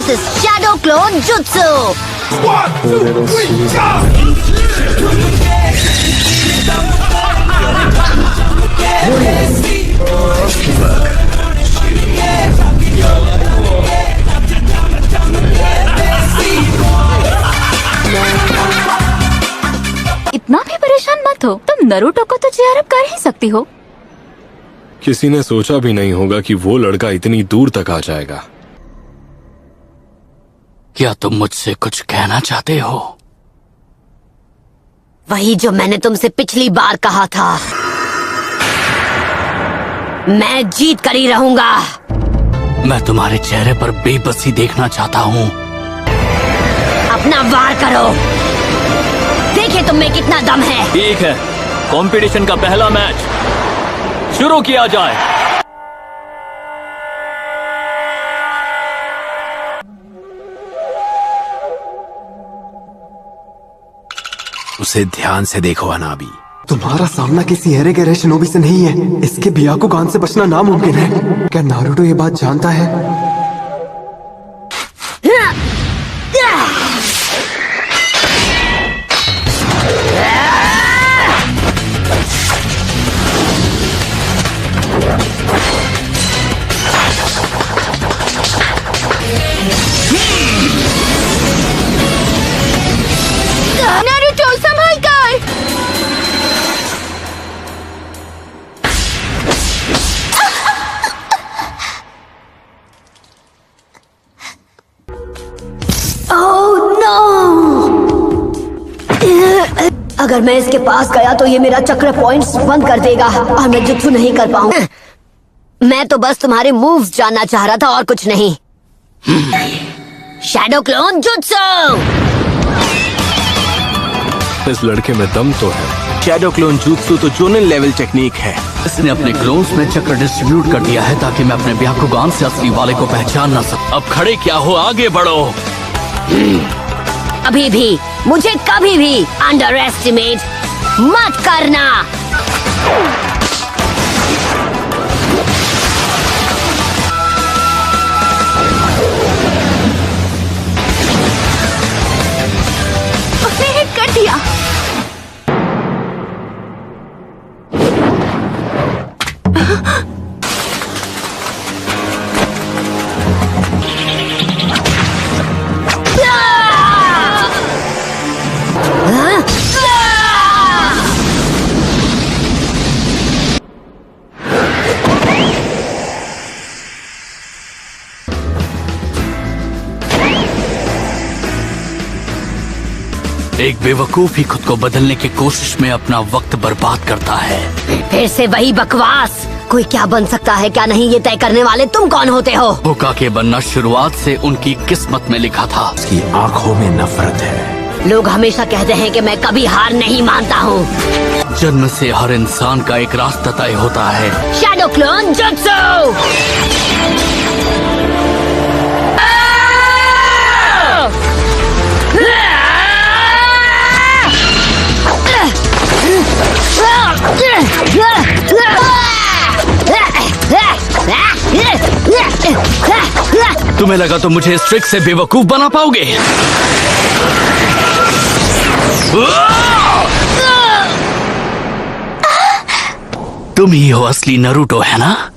This Shadow Clone Jutsu. 1, 2, 3, go! इतना भी परेशान मत हो, तुम नरूटो को तो चेयर अप कर ही सकती हो। किसी ने सोचा भी नहीं होगा कि वो लड़का इतनी दूर तक आ जाएगा। क्या तुम मुझसे कुछ कहना चाहते हो? वही जो मैंने तुमसे पिछली बार कहा था। मैं जीत कर ही रहूंगा। मैं तुम्हारे चेहरे पर बेबसी देखना चाहता हूँ। अपना वार करो, देखिए तुम में कितना दम है। ठीक है, कंपटीशन का पहला मैच शुरू किया जाए। उसे ध्यान से देखो अनाबी। तुम्हारा सामना किसी एरे गहरे शिनोबी से नहीं है। इसके ब्याकुगान से बचना नामुमकिन है। क्या नारुतो ये बात जानता है? नारुतो संभल कर। अगर मैं इसके पास गया तो ये मेरा चक्र पॉइंट्स बंद कर देगा और मैं जुत्सु नहीं कर पाऊंगा। मैं तो बस तुम्हारे मूव्स जानना चाह रहा था और कुछ नहीं। Shadow clone jutsu. इस लड़के में दम तो है। शैडो क्लोन jutsu तो जोनल लेवल टेक्निक है। इसने अपने क्लोन्स में चक्र डिस्ट्रीब्यूट कर दिया है ताकि मैं अपने ब्याकुगान से असली वाले को पहचान ना सकूं। अब खड़े क्या हो, आगे बढ़ो। अभी भी मुझे कभी भी अंडर एस्टिमेट मत करना। उसने हिट कर दिया। एक बेवकूफ ही खुद को बदलने की कोशिश में अपना वक्त बर्बाद करता है। फिर से वही बकवास। कोई क्या बन सकता है क्या नहीं, ये तय करने वाले तुम कौन होते हो? होकागे बनना शुरुआत से उनकी किस्मत में लिखा था। उसकी आंखों में नफरत है। लोग हमेशा कहते हैं कि मैं कभी हार नहीं मानता हूँ। जन्म से हर इंसान का एक रास्ता तय होता है। Shadow clone jutsu. तुम्हें लगा तो मुझे इस ट्रिक से बेवकूफ बना पाओगे? तुम ही हो असली नरूटो, है ना?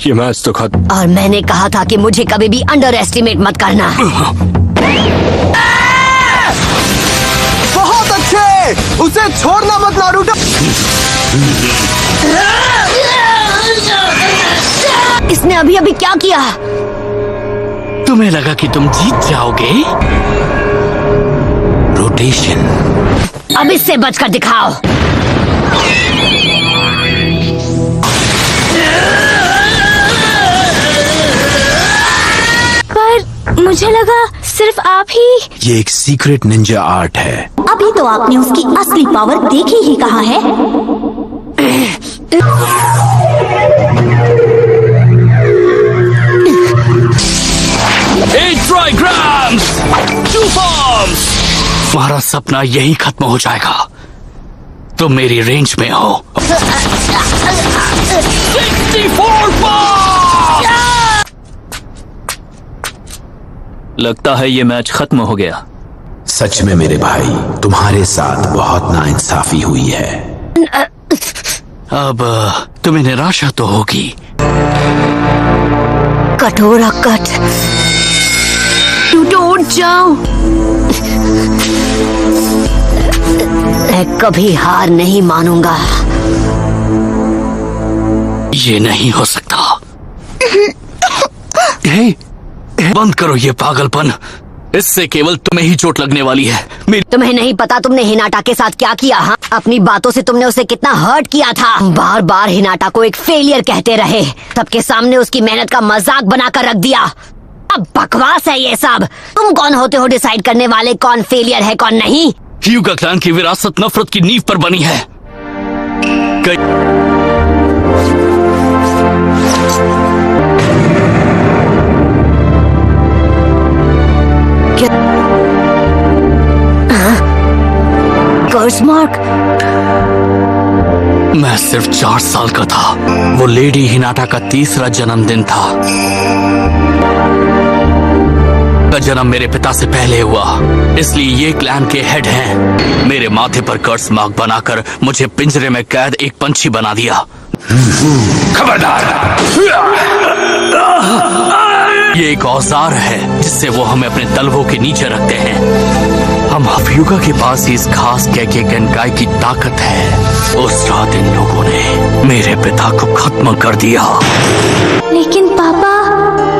ये मैच तो खत्म। और मैंने कहा था कि मुझे कभी भी अंडर एस्टिमेट मत करना। बहुत अच्छे, उसे छोड़ना मत नारुतो। इसने अभी अभी क्या किया? तुम्हें लगा कि तुम जीत जाओगे? रोटेशन। अब इससे बचकर दिखाओ। पर मुझे लगा सिर्फ आप ही। ये एक सीक्रेट निंजा आर्ट है। अभी तो आपने उसकी असली पावर देखी ही कहाँ है। ट्राइग्राम्स, टू फॉर्म्स। तुम्हारा सपना यही खत्म हो जाएगा। तुम मेरी रेंज में हो। 64 फॉर्म्स। लगता है ये मैच खत्म हो गया। सच में मेरे भाई, तुम्हारे साथ बहुत नाइंसाफी हुई है। अब तुम्हें निराशा तो होगी। कटोरा कट, टूटो उठ जाओ। मैं कभी हार नहीं मानूंगा। ये नहीं हो सकता। हे, बंद करो ये पागलपन। इससे केवल तुम्हें ही चोट लगने वाली है। तुम्हें नहीं पता तुमने हिनाटा के साथ क्या किया। हाँ, अपनी बातों से तुमने उसे कितना हर्ट किया था। बार बार हिनाटा को एक फेलियर कहते रहे, सबके सामने उसकी मेहनत का मजाक बनाकर रख दिया। अब बकवास है ये सब। तुम कौन होते हो डिसाइड करने वाले कौन फेलियर है कौन नहीं? ह्यूगा क्लैन की विरासत नफरत की नींव पर बनी है। कर्स मार्क। मैं सिर्फ 4 साल का था। वो लेडी हिनाटा का 3रा जन्मदिन था। का जन्म मेरे पिता से पहले हुआ, इसलिए ये क्लैन के हेड हैं। मेरे माथे पर कर्स मार्क बनाकर मुझे पिंजरे में कैद एक पंछी बना दिया। खबरदार! ये एक औजार है जिससे वो हमें अपने तलवों के नीचे रखते हैं। हम हफ्यूगा के पास ही इस खास कैके गनकाई की ताकत है। उस रात इन लोगों ने मेरे पिता को खत्म कर दिया। लेकिन पापा,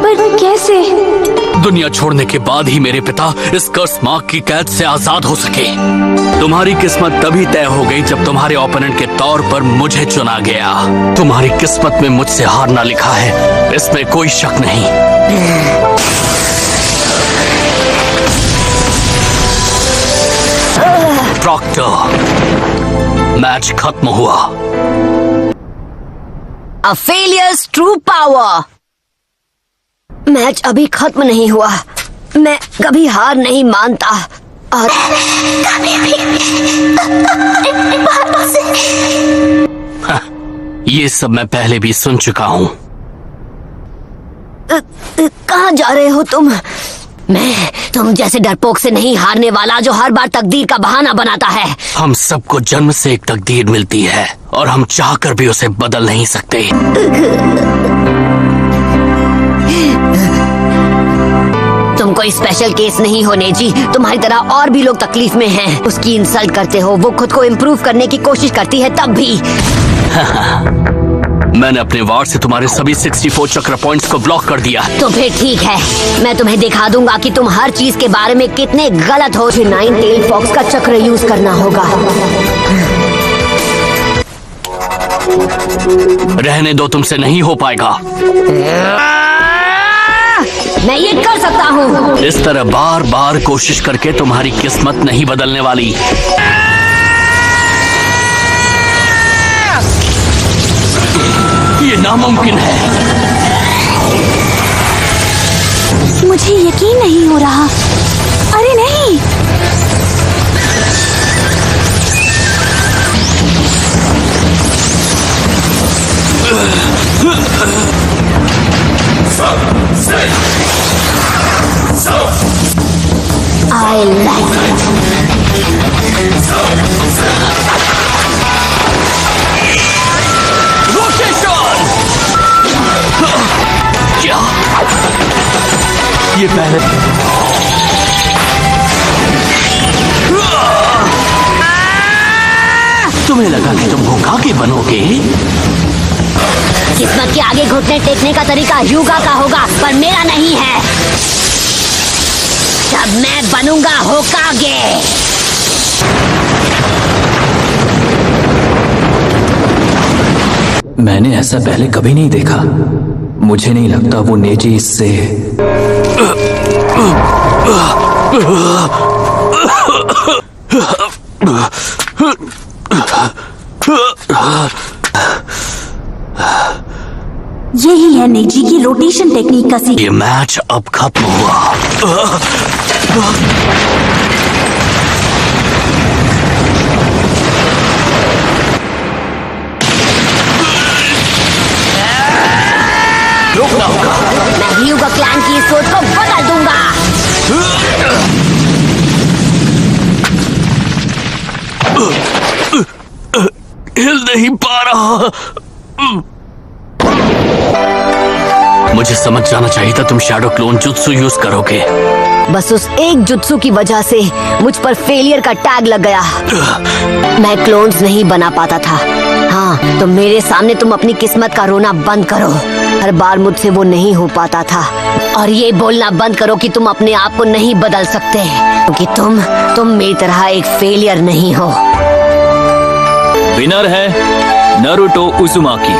पर कैसे? दुनिया छोड़ने के बाद ही मेरे पिता इस कर्स मार्क की कैद से आजाद हो सके। तुम्हारी किस्मत तभी तय हो गई जब तुम्हारे ओपोनेंट के तौर पर मुझे चुना गया। तुम्हारी किस्मत में मुझसे हारना लिखा है, इसमें कोई शक नहीं। प्रॉक्टर, मैच खत्म हुआ। A failures true power। Match अभी खत्म नहीं हुआ। मैं कभी हार नहीं मानता और कभी भी ये सब मैं पहले भी सुन चुका हूँ। कहाँ जा रहे हो तुम? मैं तुम जैसे डरपोक से नहीं हारने वाला जो हर बार तकदीर का बहाना बनाता है। हम सबको जन्म से एक तकदीर मिलती है और हम चाहकर भी उसे बदल नहीं सकते। तुम कोई स्पेशल केस नहीं हो नेजी। तुम्हारी तरह और भी लोग तकलीफ में हैं। उसकी इंसल्ट करते हो, वो खुद को इम्प्रूव करने की कोशिश करती है तब भी। मैंने अपने वार से तुम्हारे सभी 64 चक्र पॉइंट्स को ब्लॉक कर दिया। तो फिर ठीक है, मैं तुम्हें दिखा दूंगा कि तुम हर चीज के बारे में कितने गलत हो। 9 टेल फॉक्स का चक्र यूज करना होगा। रहने दो, तुमसे नहीं हो पाएगा। मैं ये कर सकता हूँ। इस तरह बार बार कोशिश करके तुम्हारी किस्मत नहीं बदलने वाली। ये नामुमकिन है। मुझे यकीन नहीं हो रहा। अरे नहीं, I like it. रोटेशन! क्या ये पहले तुम्हें लगा कि तुम होकागे बनोगे? किस्मत के आगे घुटने टेकने का तरीका ह्यूगा का होगा, पर मेरा नहीं है। जब मैं बनूंगा होकागे। मैंने ऐसा पहले कभी नहीं देखा। मुझे नहीं लगता वो नेजी इससे यही है नेजी की रोटेशन टेक्निक का ये मैच अब खत्म हुआ। रोकना होगा। मैं ह्यूगा क्लैन की सोच को बदल दूंगा। हिल नहीं पा रहा। मुझे समझ जाना चाहिए था तुम शैडो क्लोन जुत्सु यूज करोगे। बस उस एक जुत्सु की वजह से मुझ पर फेलियर का टैग लग गया। मैं क्लोन्स नहीं बना पाता था। हाँ, तो मेरे सामने तुम अपनी किस्मत का रोना बंद करो। हर बार मुझसे वो नहीं हो पाता था। और ये बोलना बंद करो कि तुम अपने आप को नहीं बदल सकते, क्योंकि तुम मेरी तरह एक फेलियर नहीं हो। विनर है नारुतो उजुमाकी।